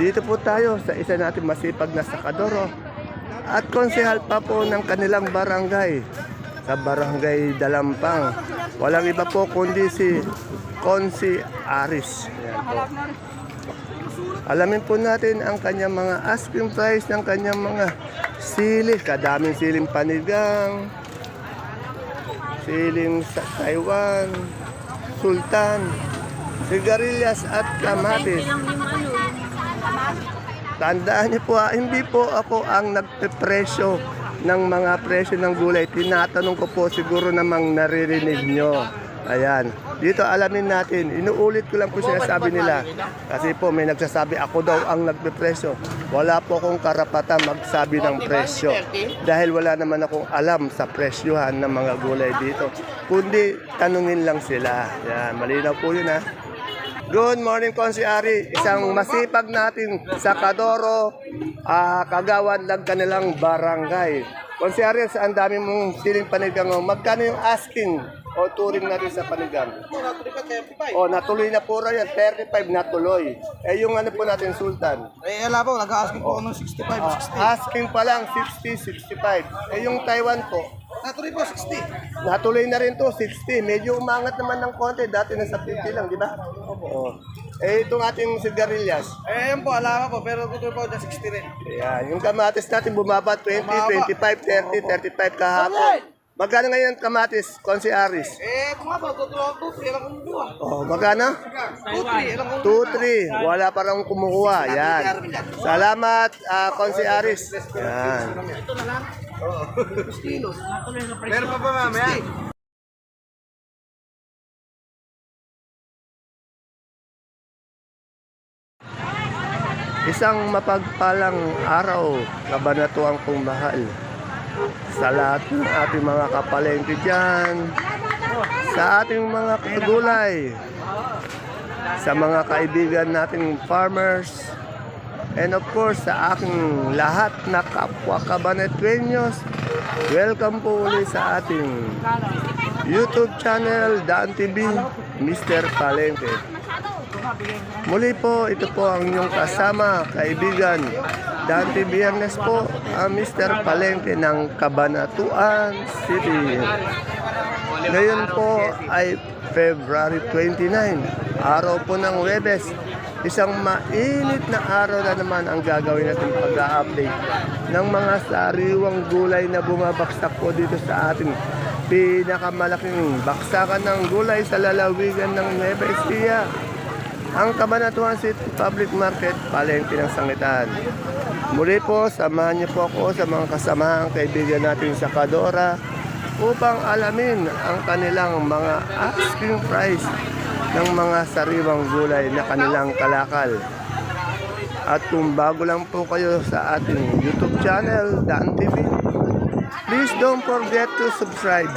Dito po tayo sa isa natin masipag na sakadoro at konsehal pa po ng kanilang barangay sa Barangay Dalampang. Walang iba po kundi si Consi Aris. Ayan po. Alamin po natin ang kanyang mga asking price ng kanyang mga sili. Kadaming siling panigang, siling sa Taiwan, sultan, sigarilyas at kamatis. Tandaan niyo po, hindi po ako ang nagpepresyo ng mga presyo ng gulay. Tinatanong ko po, siguro namang naririnig nyo. Ayan. Dito alamin natin. Inuulit ko lang po sinasabi nila. Kasi po may nagsasabi ako daw ang nagpepresyo. Wala po akong karapatan magsabi ng presyo. Dahil wala naman akong alam sa presyohan ng mga gulay dito. Kundi tanungin lang sila. Ayan. Malinaw po yun ha. Good morning, Konsi Ari. Isang masipag natin sa Kadoro, kagawan ng kanilang barangay. Konsi Ari, ang dami mong siling panigang. Magkano yung asking o touring natin sa panigang? O, natuloy na puro yan. 35 natuloy. Eh, yung ano po natin, Sultan? Eh, ala po, nag-asking po ako ng 65, 60. Asking pa lang, 60, 65. Eh, yung Taiwan po? Natuloy po, 60. Natuloy na rin to, 60. Medyo umangat naman ng konti. Dati nasa 50 lang, di ba? Oo. Eh, itong ating sigarilyas. Eh, yun po, ala po, pero tuloy po na 60 rin. Ayan. Yung kamatis natin bumaba 20, 25, 30, 35 kahapon. Magkano ngayon kamatis, Konsi Aris? Eh, kung nga po, tutuloy ako, 2-3, alam kong buwa. Oh, magkano? 2-3, alam kong 2, 3. Wala pa rin kumukuha. Yan. Salamat, Konsi Aris. Yan. kilos. Meron pa ba mamaya? Isang mapagpalang araw, kabanatuang kong mahal. Sa lahat ng ating mga kapalengke dyan, sa ating mga kagulay, sa mga kaibigan nating farmers, and of course sa aking lahat na kapwa Cabanatueños, welcome po ulit sa ating YouTube channel, Daan TV, Mr. Palengke. Muli po, ito po ang inyong kasama, kaibigan, Dante Biernes po, ang Mr. Palengke ng Cabanatuan City. Ngayon po ay February 29, araw po ng Huwebes. Isang mainit na araw na naman ang gagawin natin pag-update ng mga sariwang gulay na bumabaksak po dito sa ating pinakamalaking baksakan ng gulay sa lalawigan ng Nueva Ecija, ang Cabanatuan City Public Market, Palengke ng Sangitan. Muli po, samahan niyo po ako sa mga kasamahang kaibigan natin sa Kadora upang alamin ang kanilang mga asking price ng mga sariwang gulay na kanilang kalakal. At kung bago lang po kayo sa ating YouTube channel, Daan TV, please don't forget to subscribe.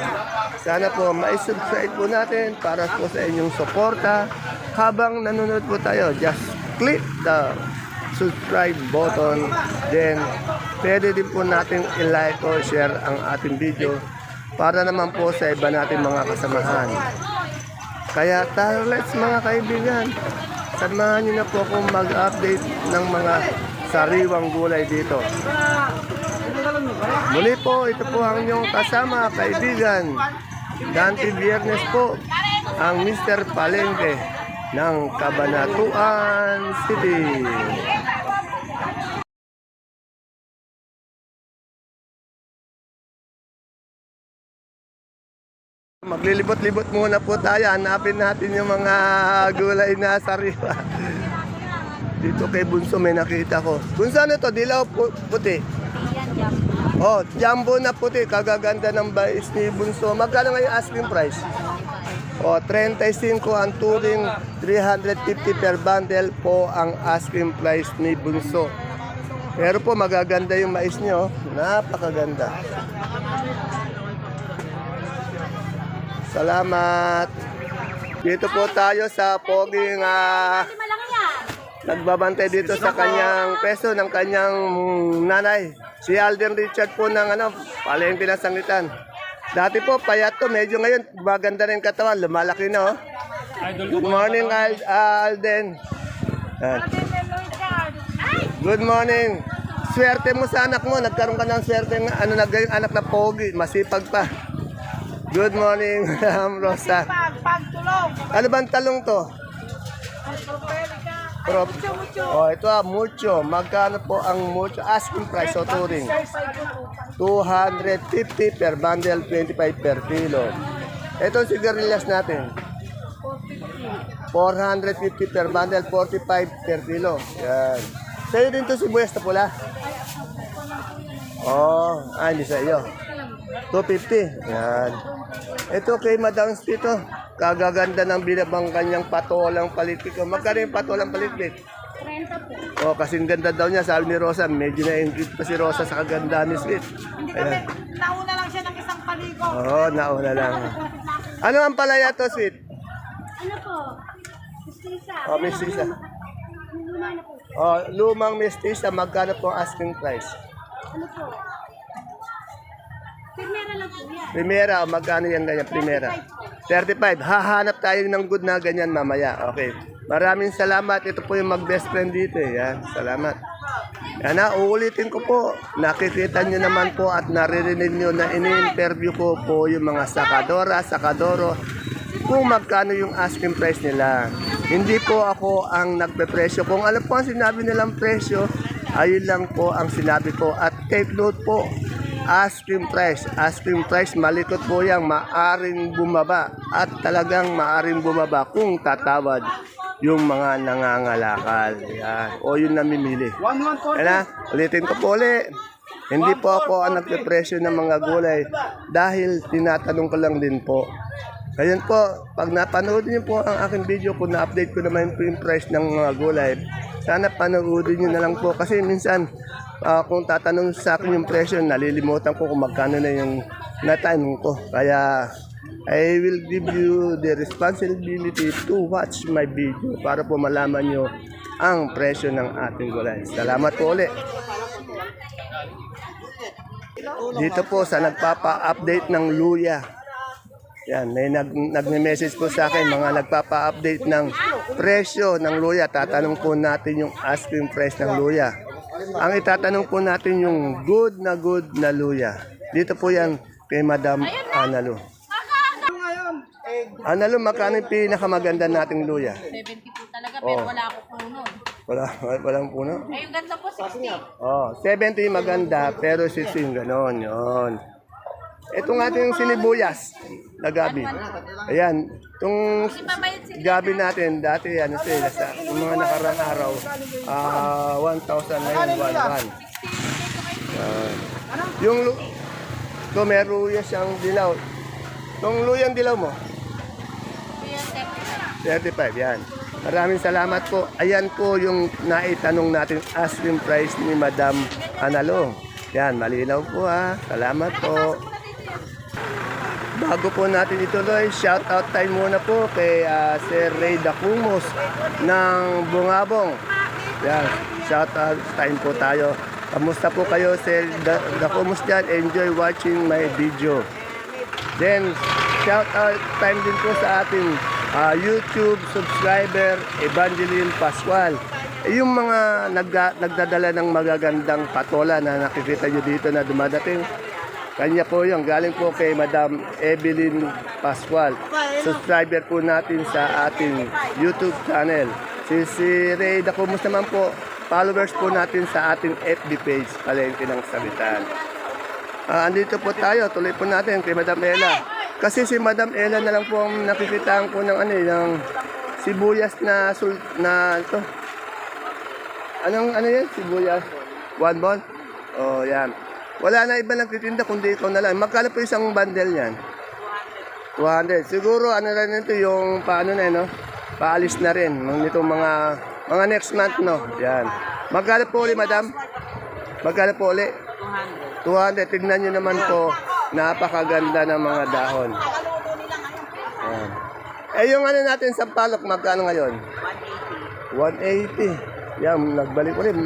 Sana po ma-subscribe po natin para po sa inyong suporta. Habang nanonood po tayo, just click the subscribe button. Then, pwede din po natin i-like o share ang ating video para naman po sa iba natin mga kasamahan. Kaya let's mga kaibigan, samahan niyo na po akong mag-update ng mga sariwang gulay dito. Muli po, ito po ang inyong kasama, kaibigan, Dante Biernes po, ang Mr. Palengke ng Cabanatuan City. Maglilibot-libot muna po tayo. Hanapin natin yung mga gulay na sariwa. Dito kay Bunso may nakita ko. Bunso, ano to? Dilaw puti? Oh, jumbo na puti. Kagaganda ng bais ni Bunso. Magkano nga yung asking price? O, 35 ang touring, 350 per bundle po ang asking price ni Bunso. Pero po magaganda yung mais nyo, napakaganda. Salamat. Dito po tayo sa poging nagbabantay dito sa kanyang peso ng kanyang nanay. Si Alden Richard po ng Palengke ng Sangitan. Dati po, payat to. Medyo ngayon, maganda rin katawan. Lumalaki na, oh. Good morning, Alden. Good morning. Swerte mo sa anak mo. Nagkaroon ka ng swerte ng anak na pogi. Masipag pa. Good morning, Ma'am Rosa. Pagtulong. Ano bang talong to? Ito mucho. Magkano po ang mucho? Asking price o touring? 250 per bundle, 25 per kilo. Ito sigarilyas natin. 450 per bundle, 45 per kilo. Yan. Sa'yo din to sibuyas na pula? Hindi sa iyo. 250. Yan. Ito kay Madam Spito. Kagaganda ng binabang kanyang patolang palitik. Magkano yung patolang palitik? 30 po. Kasing ganda daw niya. Sabi ni Rosa, medyo na-engage pa si Rosa sa kaganda ni Sweet. Hindi kami, nauna lang siya ng isang paligo. Nauna lang. Ano ang palaya to, Sweet? Ano po? Mistisa. Mistisa. Luma na po. Lumang mistisa, magkano po asking price? Ano po? Primera lang po yan. Primera, magkano yan ganyan? Primera. 35. Hahanap tayo ng good na ganyan mamaya. Okay. Maraming salamat. Ito po yung mag-best friend dito. Yan. Salamat. Yan na, uulitin ko po. Nakikita nyo naman po at naririnig nyo na ini-interview ko po yung mga sakadora, sakadoro kung magkano yung asking price nila. Hindi po ako ang nagpe-presyo. Kung alam po ang sinabi nilang presyo, ayun lang po ang sinabi ko. At take note po, asking price, malikot po yan, maaring bumaba. At talagang maaring bumaba kung tatawad yung mga nangangalakal. Yan. O yung namimili. Yan na, ulitin ko po ulit. Hindi po ako ang nagpe-presyo ng mga gulay dahil tinatanong ko lang din po. Ngayon po, pag napanood niyo po ang aking video, kung na-update ko naman po yung price ng mga gulay, sana panoodin niyo na lang po. Kasi minsan, kung tatanong sa akin yung presyo, nalilimutan ko kung magkano na yung natanong ko. Kaya, I will give you the responsibility to watch my video para po malaman nyo ang presyo ng ating gulay. Salamat po ulit. Dito po sa nagpapa-update ng luya. Yan, may nagme-message po sa akin, mga nagpapa-update ng presyo ng luya. Tatanong po natin yung asking price ng luya. Ang itatanong po natin yung good na luya. Dito po yan kay Madam Analu. Analu, magkano yung pinakamaganda nating luya? 70 po talaga, pero wala ako puno. Walang puno? Yung ganda po, 60. 70 maganda, pero 16 ganon, yun. Itong ating sinibuyas na gabi. Ayan, itong gabi natin, dati ano sila, sa mga nakarang araw, 1,000 na yun, 1,100. Yung ito, may luya siyang dilaw. Itong luyang dilaw mo? 35, yan. Maraming salamat po. Ayan po yung naitanong natin asking price ni Madam Analong. Yan, malinaw po ha. Salamat po. Bago po natin ituloy, shout out time muna po kay Sir Ray Dacumos ng Bungabong. Yan, shout out time po tayo. Kamusta po kayo, Sir Dacumos dyan? Enjoy watching my video. Then, shout out time din po sa ating YouTube subscriber Evangeline Pascual. Yung mga nagdadala ng magagandang patola na nakikita nyo dito na dumadating, kanya po yung galing po kay Madam Evelyn Pascual. Subscriber po natin sa ating YouTube channel. Si Ray Dacumos naman po, followers po natin sa ating FB page, Palengke ng Sagitan. Andito po tayo, tuloy po natin kay Madam Ella. Kasi si Madam Ella na lang po ang nakikitaan ko ng ng sibuyas na ito. Ano yan? Sibuyas? 1 ball? Yan. Wala na iba nagtitinda kundi ikaw na lang. Magkano po isang bundle yan? 200. Siguro na nito yung paano na no? Paalis na rin nitong mga next month no. Yan. Magkano po ulit, Madam? Magkano po ulit? 200. Tignan nyo naman po, napakaganda ng mga dahon. Ayan. Yung natin sa palok, magkano ngayon? 180. Yan, nagbalik ulit.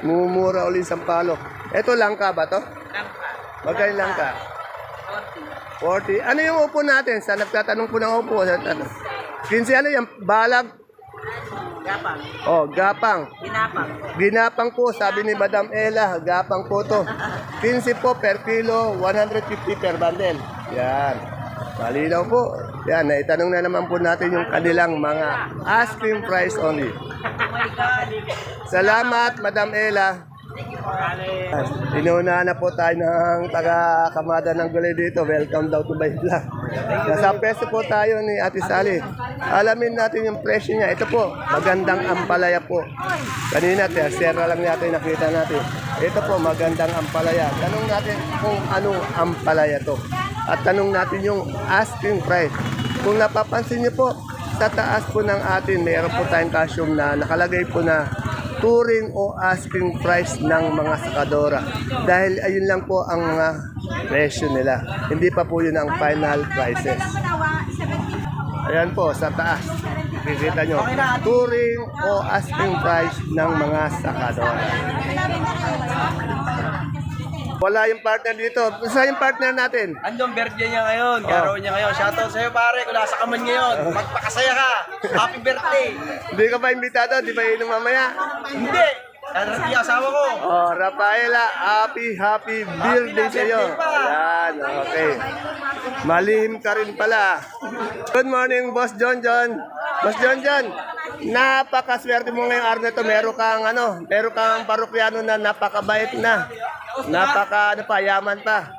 Mumura ulit sa palok. Ito langka ba to? Langka. Magkano langka? 40. Ano yung upo natin? Sa nagtatanong po ng upo. 15 ano yung balag? Gapang. Oh, gapang. Ginapang. Ginapang po, sabi ni Madam Ella, gapang po to. 15 po per kilo, 150 per bundle. Yan. Malinaw po. Yan, naitanong na naman po natin yung kanilang mga asking price only. Salamat, Madam Ella. Inuuna na po tayo ng taga-kamada ng gulay dito. Welcome daw to my vlog. Nasa peso po tayo ni Ate Sally. Alamin natin yung presyo niya. Ito po, magandang ampalaya po. Kanina, sera lang natin nakita natin. Ito po, magandang ampalaya. Tanong natin kung anong ampalaya to. At tanong natin yung asking price. Kung napapansin niyo po, sa taas po ng atin, mayroon po tayong calcium na nakalagay po na touring o asking price ng mga sakadora. Dahil ayun lang po ang mga presyo nila. Hindi pa po yun ang final prices. Ayan po, sa taas. Kikita nyo, touring o asking price ng mga sakadora. Wala yung partner dito. Saan yung partner natin? Andong birthday niya ngayon, garo niya ngayon. Shoutout sa'yo pare, kung nasa kaman ngayon. Magpakasaya ka. Happy birthday. Hindi ka ba imbitado? Di ba inom mamaya? Hindi. Darating yung asawa ko. Oh, Rafaela, happy birthday sa iyo. Ayan, okay. Malihim ka rin pala. Good morning, Boss John John. Boss John John, napakaswerte mo ngayong araw na ito. Meron kang parokyano na napakabait na. Yaman pa.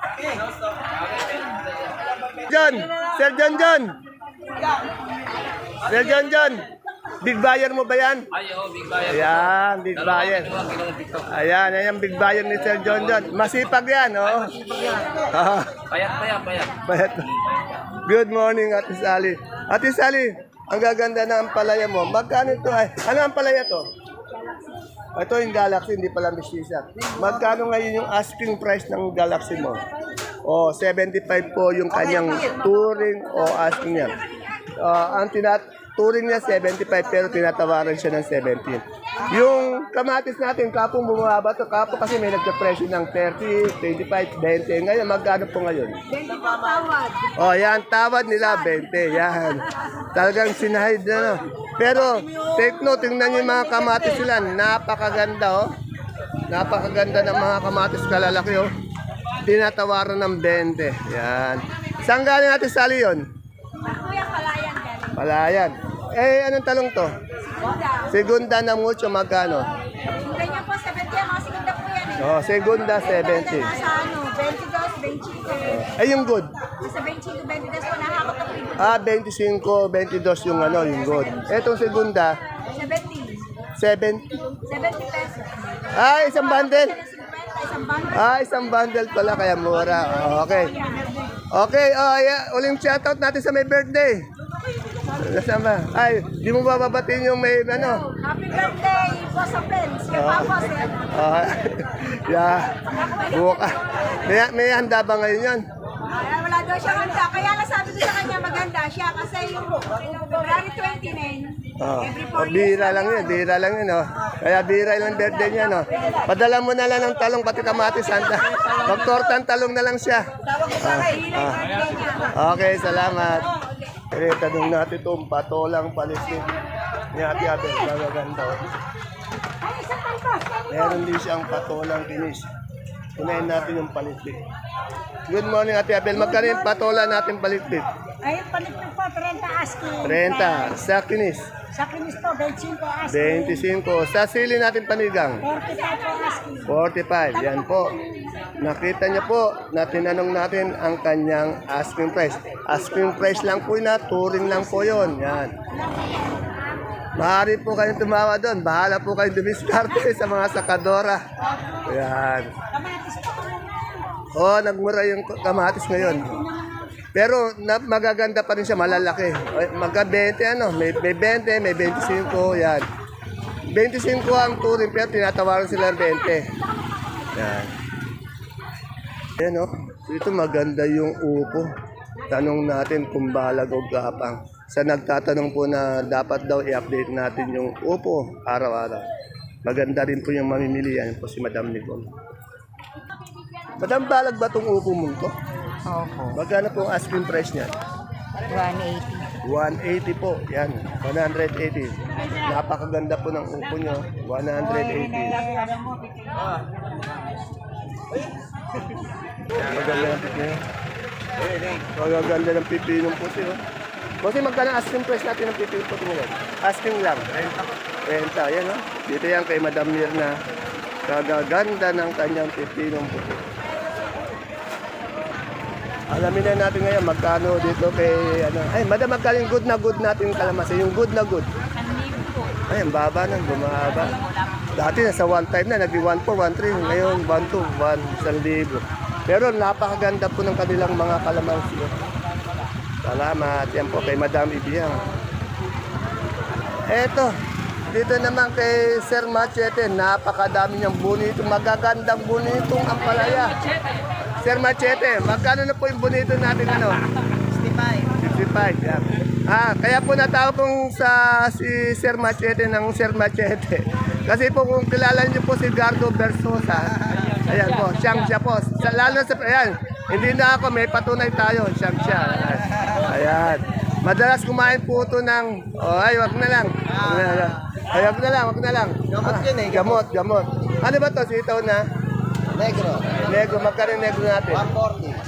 John, Sir John John. Sir John John, big buyer mo ba yan? Big buyer. Ayan, big buyer. Ayan, big buyer ni Sir John John. Masipag yan, oh. Payat. Good morning, Ate Sally. Ate Sally, ang gaganda na ang palaya mo. Magkano ito? Ano ang palaya to? Ito yung Galaxy, hindi pala mistisa. Magkano ngayon yung asking price ng Galaxy mo? Oh, 75 po yung kanyang touring o asking niya. Ang touring niya 75 pero tinatawaran siya ng 17. Yung kamatis natin, kapong bumaba to, kapo kasi may nagka-presyo ng 30, 25, 20. Ngayon, magkano po ngayon? 20 po tawad. Oh, yan, tawad nila, 20. Yan. Talagang sinahid na, no? Pero, take note, tingnan niyo yung mga kamatis sila. Napakaganda, oh. Napakaganda ng mga kamatis kalalaki, oh. Tinatawaran ng 20. Yan. Saan galing natin sali yun? Kuya, palayan galing. Palayan. Anong talong to? Segunda na mucho, magkano? Ganyan po, 70 yan. Mga segunda po yan eh. Oh, segunda, 70. Nasa 22, 25. Yung good. Nasa 22, 22 po, nahakot na po yung 25, 22 yung good. Etong segunda, 70. 70. 70 pesos. Isang bundle. 50, isang bundle. Isang bundle pala, kaya mura. Okay. Okay, uling shoutout natin sa may birthday. Nasaan ba? Di mo ba babatiin yung may Happy birthday, Boss of Benz. Kaya Papa, sir. Yeah. Buka. May handa ba ngayon yan? Wala daw siya handa. Kaya nasabi ko sa kanya maganda siya kasi yung February 29, every 4 years. Bira lang yun, oh. Kaya bira lang birthday niya, no. Padala mo na lang ng talong pati kamatis, handa. Magtortan talong na lang siya. Okay, salamat. Tanong natin itong patolang palistik ni Ate Abel. Magaganda, oh. Meron din siyang patolang kinis. Kunain natin yung palistik. Good morning, Ate Abel. Magkano yung patola natin palistik? Ay, paligpig po, 30 asking. 30. Sa kinis? Sa kinis po, 25 asking. 25. Sa sili natin panigang? 45 po asking. 45. Yan po. Nakita niyo po na tinanong natin ang kanyang asking price. Asking price lang po na, touring lang po yon. Yan. Maaari po kayong tumawa doon. Bahala po kayong dumiskarte sa mga sakadora. Yan. Nagmura yung kamatis ngayon. Pero magaganda pa rin siya, malalaki. Magka 20 may 20, may 25, yan. 25 ang touring pero tinatawaran sila ng 20. Yan. Yan dito maganda yung upo. Tanong natin kung balag o gapang. Sa nagtatanong po na dapat daw i-update natin yung upo araw-araw. Maganda rin po yung mamimili. Yan po si Madam Nicole. Madam, balag ba itong upo mo to? Opo, Magkano po ang asking price niya? 180. 180 po. Yan, 180. Napakaganda po ng upo nyo. 180. Maganda ng pipino. Magaganda ng pipinong puti. Oh. Kasi magkano asking price natin ng pipinong puti ngayon? Asking lang. Renta. Yan oh. Dito yan kay Madam Mirna. Kagaganda ng kanyang pipinong puti. Alamin na natin ngayon magkano dito kay ano. Ay, Madam, magkano yung good natin kalamansi? Yung good na good. Ay, ang baba nang bumaba. Dati nasa 1.5 na, naging 1.4, 1.3. Ngayon, 1.2, 1,000. Pero napakaganda po ng kanilang mga kalamansi. Salamat. Yan po kay Madam Ibiang. Eto, dito naman kay Sir Machete. Napakadami niyang bonito. Magagandang bonitong ampalaya. Sir Machete, magkano na po yung bonito natin ano? 65. 65, yan. Kaya po natawag kong si Sir Machete ng Sir Machete. Kasi po kung kilala niyo po si Gardo Versosa, ayan po, siyang siya po. Lalo sa, ayan, hindi na ako, may patunay tayo, siyang siya. Ayan. Madalas kumain po ito ng, wag na lang. Wag na lang. Gamot yun eh. Gamot. Ano ba to? Sitaw na? Negro, magkano yung negro natin?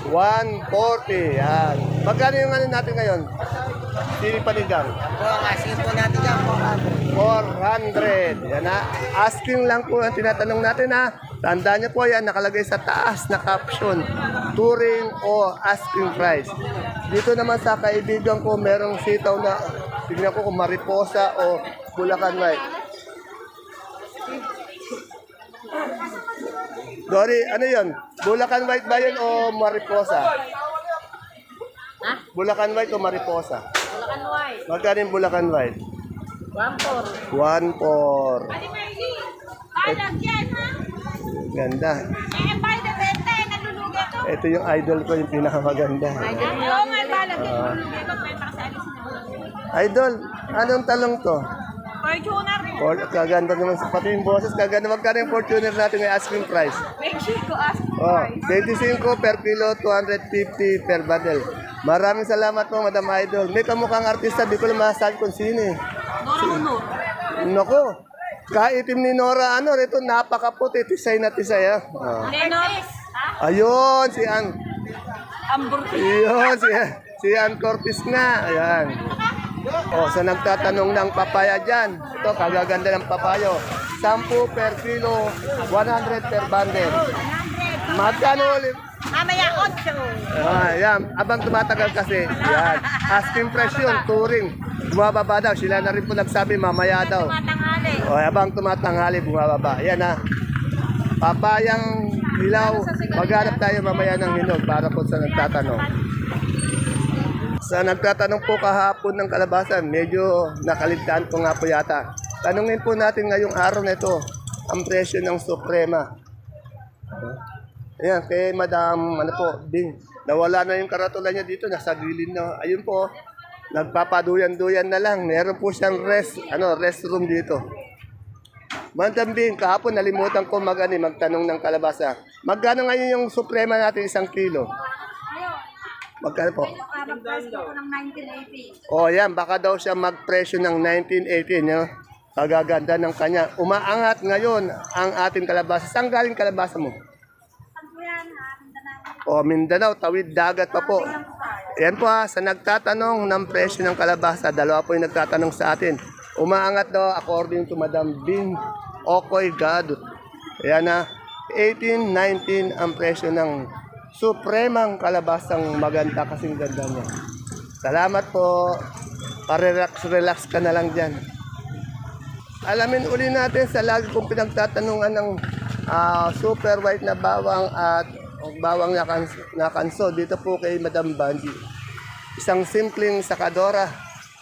140. 140, yan. Magkano yung ano natin ngayon? Sili panigang? Ang asking po natin dyan, 400. Yan na. Asking lang po ang tinatanong natin ha. Tandaan niyo po yan, nakalagay sa taas na caption. Touring o asking price. Dito naman sa kaibigan ko, merong sitaw na, tignan ko kung mariposa o Bulacan White. Dory, ano yun? Bulacan White ba yun o mariposa? Ha? Bulacan White o mariposa? Bulacan White. Magkano yung Bulacan White? 1.4. 1.4. Balag yan, ha? Ganda. By the bente, nalulugi ito. Ito yung idol ko, yung pinakamaganda. Oo nga, balag yan. Nalulugi ito. May makasalis na. Idol, anong talong to? Fortuner. Kaganda naman sa pati yung boses. Kaganda magkano yung Fortuner natin may asking price? Mexico, ask me Oh, price. 25 per kilo, 250 per bundle. Maraming salamat po, Madam Idol. May kamukhang artista, di ko lang masasabi kung sino eh. Nako, kaitim ni Nora, ano, rito napakaputi, tisay na tisay ah. Oh. Lenos. Ayun, si Ann. Amburti. Ayun, si Ann Cortez nga. Ayan. O, sa nagtatanong ng papaya dyan, ito, kagaganda ng papayo. 10 per kilo, 100 per bundle. Magkano ulit? Mamaya 8. Yan, abang tumatagal kasi. Yan, asking price yun, touring. Bumababa daw, sila na rin po nagsabi, mamaya daw. Matanghali. O, abang tumatanghali, bumababa. Yan na. Papayang hilaw, maghanap tayo mamaya ng hinog para po sa nagtatanong. Sa nagtatanong po kahapon ng kalabasan, medyo nakaligtaan po nga po yata. Tanungin po natin ngayong araw na ito, ang presyo ng Suprema. Ayan, kay Madam, ano po, Ding, nawala na yung karatulan niya dito, nasa gilid na. Ayun po, nagpapaduyan-duyan na lang. Meron po siyang restroom dito. Madam Ding, kahapon nalimutan ko magtanong ng kalabasa. Magkano ngayon yung Suprema natin 1 kilo? Magkano po? Mag-price ko ng 1980. O yan, baka daw siya magpresyo ng 1918. No? Kagaganda ng kanya. Umaangat ngayon ang ating kalabasa. Saan galing kalabasa mo? O Mindanao, tawid dagat pa po. Yan po ha, sa nagtatanong ng presyo ng kalabasa, dalawa po yung nagtatanong sa atin. Umaangat daw according to Madam Bing Okoy Gadut. Yan na, 18, 19 ang presyo ng Supremang kalabasang maganda kasing ganda niya. Salamat po. Parelax ka na lang dyan. Alamin uli natin sa lagi kong pinagtatanungan ng super white na bawang at bawang na kanso. Dito po kay Madam Banji. Isang simpleng sakadora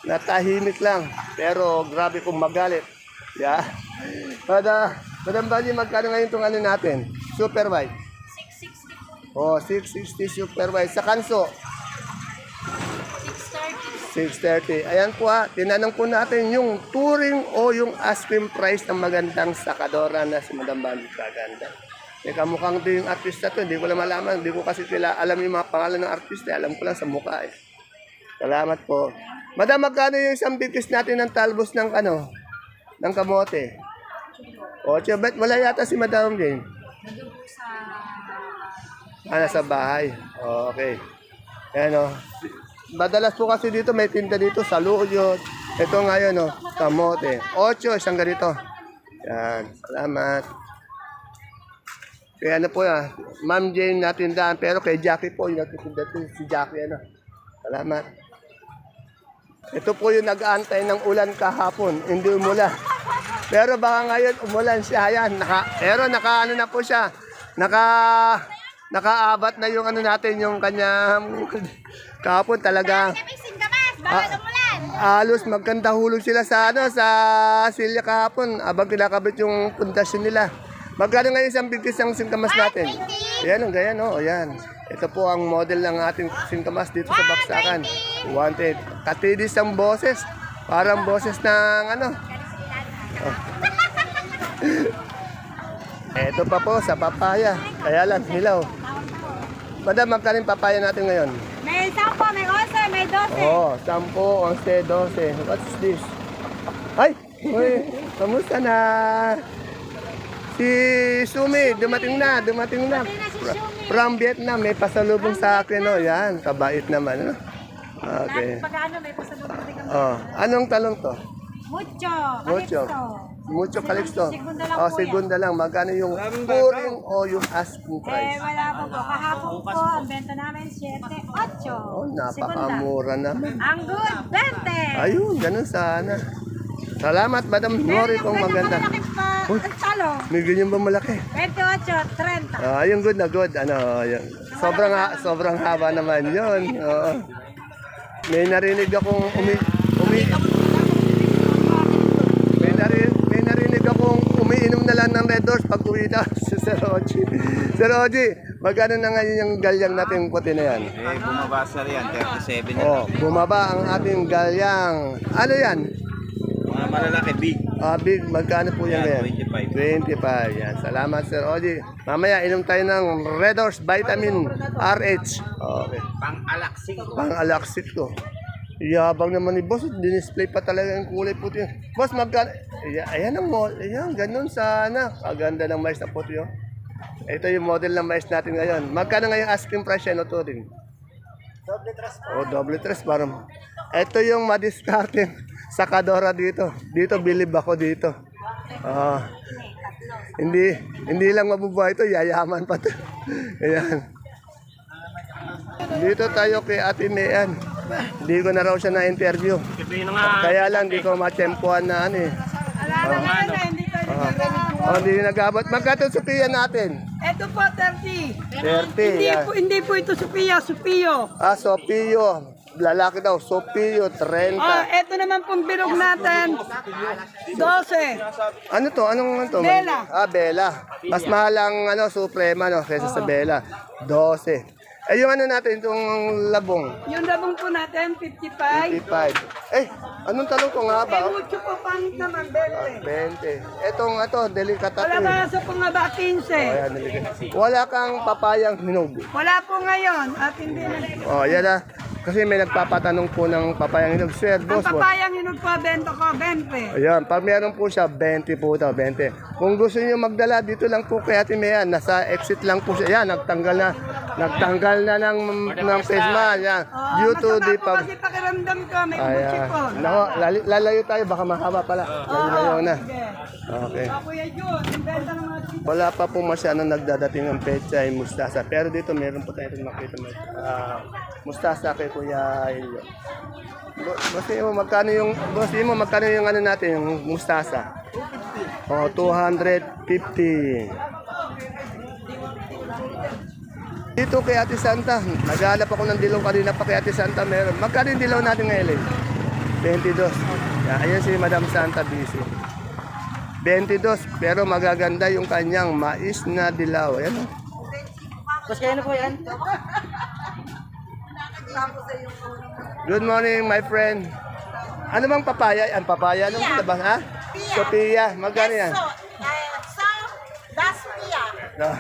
na tahimik lang. Pero grabe kong magalit. Yeah. Madam Banji, magkano ngayon itong ano natin? Super white. 660 super white. Sa kanso? 630. Ayan po ha, tinanong po natin yung touring o yung asking price ng magandang sakadora na si Madam Bambi. Kaganda. Teka, mukhang din yung artista to. Hindi ko lang malaman. Hindi ko kasi alam yung mga pangalan ng artista. Alam ko lang sa mukha eh. Salamat po. Madam, magkano yung isang bigkis natin ng talbos ng ano? Ng kamote? 8, bet wala yata si Madam din. Nasa bahay. Okay. Ayan o. Madalas po kasi dito, may tinda dito, saluyot. Ito ngayon o, kamote. 8, isang ganito. Yan, salamat. Kaya ano po Ma'am Jane natindahan, pero kay Jackie po, yung natitinda si Jackie, ano. Salamat. Ito po yung nag-aantay ng ulan kahapon, hindi umulan. Pero baka ngayon umulan siya, yan. Pero naka ano na po siya, nakaabat na yung ano natin, yung kanyang kahapon talaga. Halos magkanta hulog sila sa ano, sa silya kahapon, abang kinakabit yung pundasyon nila. Magkano ngayon isang bigkis ng singkamas natin? Yan, ang ganyan, oh, yan. Ito po ang model ng ating singkamas dito sa Baksakan. 120. Katidis ang boses. Parang boses ng ano. Oh. Ito pa po sa papaya. Kaya lang, hilaw. Madam, magkano yung papaya natin ngayon? May 10, may 11, may 12. Oh, 10, 11, 12. What's this? Ay! Uy, kamusta na? Si Sumi, dumating na. From Vietnam, may pasalubong sa akin, oh. Yan, kabait naman, ano? Okay. Pag-ano, may pasalubong din kami. Oh, anong talong to? Mucho. Mucho Calixto. Segunda lang Oh, po segunda lang. Magkano yung pouring o yung asking price? Wala pa po. Kahapon po, ang benta namin 7, 8. Oh, napakamura naman. Ang good, 20. Ayun, ganun sana. Salamat, Madam Nori, kung maganda. Uy, Talong, may ganyan ba malaki? 28, 30. Yung good na good. Ano, yun. Sobrang haba naman yun. Oo. May narinig akong may narinig akong umiinom na lang ng Red Doors pag uwi na si Sir Oji. Sir Oji, magkano na ngayon yung galyang natin puti na yan? Bumaba sa yan, 37 Oh, bumaba ang ating galyang. Ano yan? Mga malalaki, big. Big, magkano po yan ngayon? 25. Yan. Salamat, Sir Oji. Mamaya, inom tayo ng Red Horse Vitamin RH. Okay. Pang-alaksik to. Yabang naman ni Boss. Dinisplay pa talaga yung kulay puti. Boss, magkano? Ayan ang model. Ayan, ganun sana. Kaganda ng mais na puti. Oh. Ito yung model ng mais natin ngayon. Magkano ngayon asking price yan o to rin? Doble tres. Parang. Ito yung madiskarte. Sakadora dito. Dito, bilib ako dito. Hindi lang mabubuhay ito, yayaman pa ito. Ayan. Dito tayo kay Ate Mayan. Hindi ko na raw siya na-interview. Kaya lang, di ko matempuan na ano eh. Hindi nag-abot. Magkano Sophia natin? Ito po, 30. 30. Yan. Hindi po ito Sophia, Sophio. Sophio. Lalaki daw, Sophio, 30. Ito naman pong bilog natin, 12. Ano to? Anong to? Bella. Bella. Mas mahal ang Suprema kaysa sa Bella. 12. Yung natin, itong labong. Yung labong po natin, 55. 55. Anong talong ko nga ba? Mucho po, pangit naman, 20. 20. Etong delikata Wala to. ba sa po nga ba, 15? Ayan, delikata. Wala kang papayang hinog. Wala po ngayon, at hindi na. Yan na. Kasi may nagpapatanong po ng papayang hinog. Sir, Ang boss. papayang hinog po, bento ko, 20. Ayan, pag meron po siya, 20 po daw, 20. Kung gusto niyo magdala, dito lang po kay Ate Mayan. Nasa exit lang po siya. Yan, nagtanggal na ng face mask. Yan. Due to the Kasi pakiramdam ko, may mucho po. Nako, lalayo tayo, baka mahaba pala. Lalayo na. Okay. Kuya Jun, yung benta ng mga chito. Wala pa po masyadong nagdadating ng pechay, mustasa. Pero dito meron po tayo makita mustasa kay Kuya Elio. Boss mo, magkano yung natin, yung mustasa? 250. Dito kay Ate Santa, naghahanap ako ng dilaw kanina pa kay Ate Santa meron. Magkano yung dilaw natin ngayon? 22. Ayan si Madam Santa busy. 22, pero magaganda yung kanyang mais na dilaw. Ayan. Mas kayo na po yan? Good morning, my friend. Ano bang papaya? Ang papaya nung ba? Ha? Sophia. Magkano yan? Das Pia. No.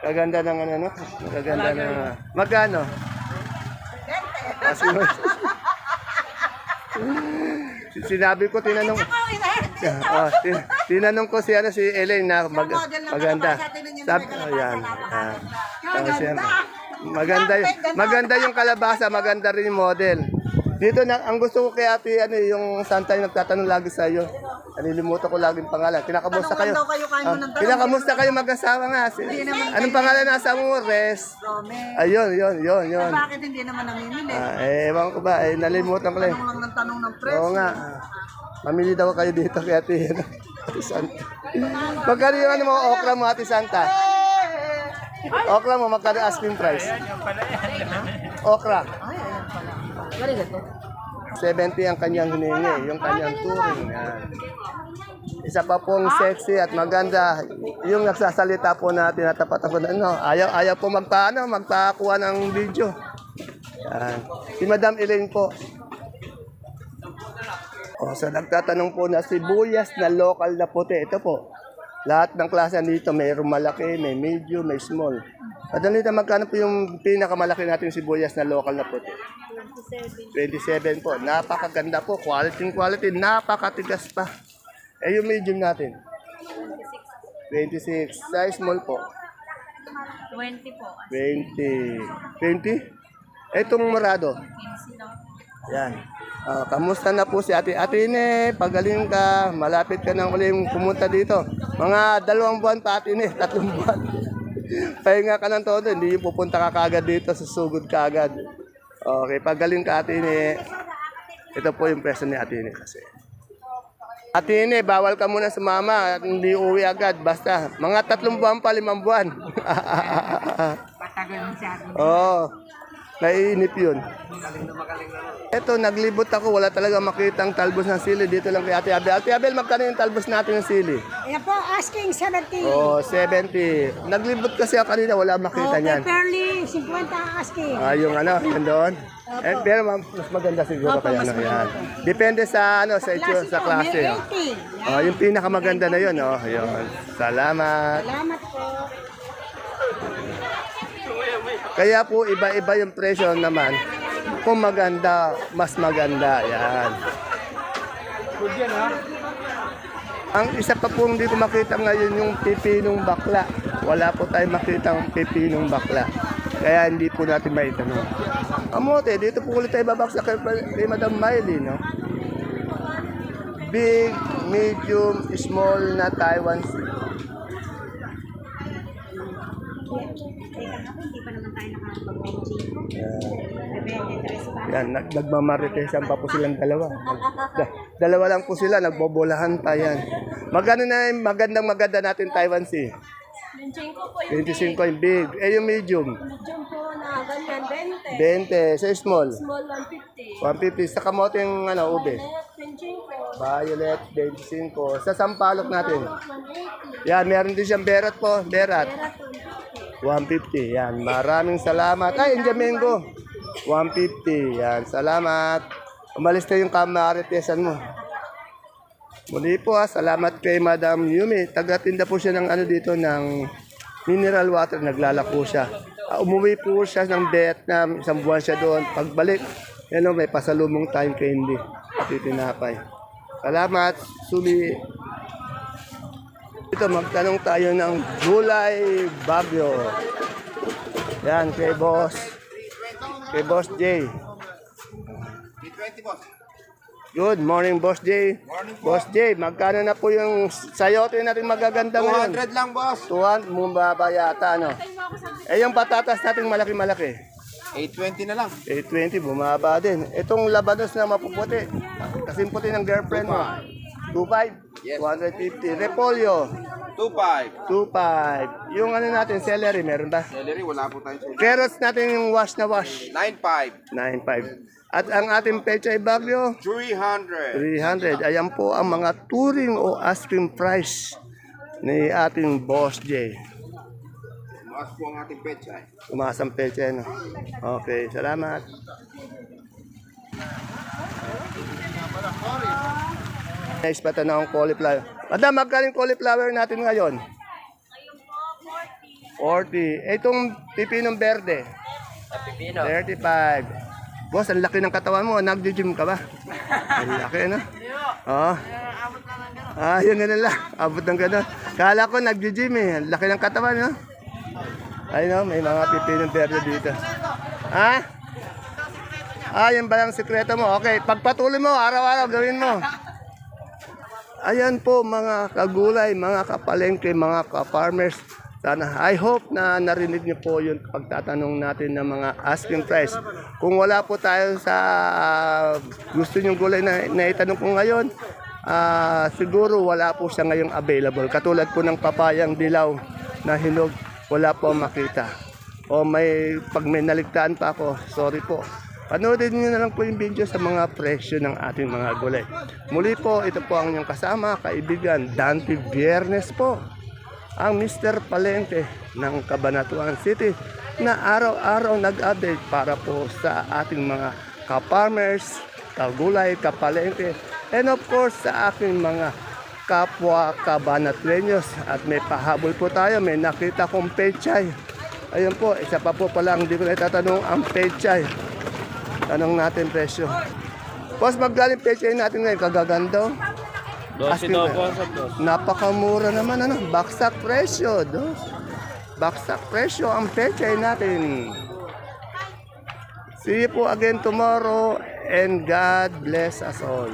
Kaganda ng Magaganda ng... Magkano? Sinabi ko, tinanong, tinanong ko si, si Elaine na maganda. Sabi, yan. Maganda yung kalabasa, maganda rin yung model. Dito na, ang gusto ko kay ate, yung santay nagtatanong lagi sa iyo. Nalilimutan ko lagi yung pangalan. Kinakamusta kayo? Kinakamusta kayo mag-asawa nga? Anong pangalan na asawa mo? Res? Ayun. Bakit hindi naman namimili? Ewan ko ba, nalimutan ko lang. Tanong lang ng tanong ng presyo. Oo nga. Mamili daw kayo dito kay ate, ate Santa. Magkano yung okra mo, ate Santa? Okra mo, magkano asking price? Okra. 70 ang kanyang hiningi, yung kanyang touring. Yan. Isa pa pong sexy at maganda. Yung nagsasalita po na tinatapat ako na ayaw po magpakuha ng video. Yan. Si Madam Elaine po. So nagtatanong po na sibuyas na local na puti. Ito po. Lahat ng klase dito, mayroong malaki, may medium, may small. Madalita, magkano po yung pinakamalaki natin sibuyas na local na puti? 27 po. Napakaganda po. Quality. Napakatigas pa. Yung medium natin? 26. Size small po? 20 po. 20. Itong marado? 15 lang. Yan. Kamusta na po si Ate? Ate Ine, pagaling ka, malapit ka nang uling pumunta dito. Mga 2 buwan pa Ate Ine, 3 buwan. Pahinga ka ng todo, hindi pupunta ka kagad dito, susugod ka agad. Okay, pagaling ka Ate Ine. Ito po yung presyo ni Ate Ine kasi. Ate Ine, bawal ka muna sumama at hindi uwi agad. Basta, mga 3 buwan pa, 5 buwan. Oo. Naiinip yun. Eto, naglibot ako. Wala talaga makitang talbos ng sili. Dito lang kay Ate Abel. Ate Abel, magkano yung talbos natin ng sili? Yan po, asking 70. Oh, 70. Naglibot kasi ako kanina. Wala makita niyan. Fairly, 50 asking. Yung yan doon. Pero mas maganda siguro kaya ano yan. Depende sa itsura, sa klase. Yung pinakamaganda na yun. Yun. Salamat. Salamat po. Kaya po iba-iba yung presyo naman. Kung maganda, mas maganda. Yan. Ang isa pa po hindi ko makita ngayon yung pipinong bakla. Wala po tayong makitang pipinong bakla. Kaya hindi po natin maitanong. Amote, dito po ulit tayo babaksak kay Madam Miley, no? Big, medium, small na Taiwan Sea. Yan, nagmamaritesan pa po silang dalawa. Dalawa lang po sila, nagbobolahan pa yan. Magkano na yung maganda natin Taiwan Sea? 25 yung big. Yung medium? Medium po na ganyan, 20. Sa small? Small 150. 150. Sa kamote yung ube? 25. Violet, 25. Sa sampalok natin? Yan, meron din siyang berat po. Berat. 150. Yan, maraming salamat. Ay, Injamingo. 150. Yan, salamat. Umalis na yung kamaritesan mo. Muli po salamat kay Madam Yumi. Tagatinda po siya ng dito ng mineral water. Naglalako siya. Umuwi po siya ng Vietnam. Isang buwan siya doon. Pagbalik, may pasalumong time kay hindi. At itinapay. Salamat, Suli. Ito, magtanong tayo ng gulay Bagyo. Yan, kay Boss. Kay Boss J. Good morning, Boss J. Boss J, magkano na po yung sayote natin magaganda ngayon? 200 lang, boss. 200, mumaba yata, yung patatas natin malaki-malaki. 820 na lang. 820, bumaba din. Itong labanos na mapuputi. Kasing puti ng girlfriend mo. 25? Yes. 250. Repolyo? 25. 25. Yung natin, celery, meron ba? Celery, wala po tayong celery. Carrots natin yung wash na wash. 95. 95. At ang ating pechay bagyo, 300. 300. Ayan po ang mga touring o asking price ni ating Boss J. Mas po ang ating pechay. Umasang pechay, no? Okay, salamat. Next pa tanong ang cauliflower. Madam, magkaling cauliflower natin ngayon? 40. Itong pipinong berde? 35. Boss, ang laki ng katawan mo. Nag-gym ka ba? Ang laki, no? Oo. Yun na lang. Abot ng gano'n. Kala ko nag-gym eh. Ang laki ng katawan, no? Ay, no, may mga pipinong verde dito. Yan ba ang sikreto mo? Okay, pagpatuloy mo, araw-araw gawin mo. Ayan po mga kagulay, mga kapalengke, mga ka-farmers. Sana, I hope na narinig niyo po yung pagtatanong natin ng mga asking price. Kung wala po tayo sa gusto niyong gulay na itanong ko ngayon, siguro wala po siya ngayong available. Katulad po ng papayang dilaw na hinog, wala po makita. O pag may naligtaan pa ako, sorry po. Panoodin niyo na lang po yung video sa mga presyo ng ating mga gulay. Muli po, ito po ang inyong kasama, kaibigan, Dante Viernes po. Ang Mr. Palengke ng Cabanatuan City na araw-araw nag-update para po sa ating mga ka-farmers, kagulay, kapalengke, and of course sa aking mga kapwa Cabanatueños. At may pahabol po tayo, may nakita kong pechay. Ayun po, isa pa po pala hindi ko na itatanong ang pechay. Tanong natin presyo. Boss, magkano pechay natin ngayon? Kagaganda. 12 daw po sa Napakamura naman, ano? Baksak presyo, dos. Baksak presyo ang pechay natin. See you po again tomorrow and God bless us all.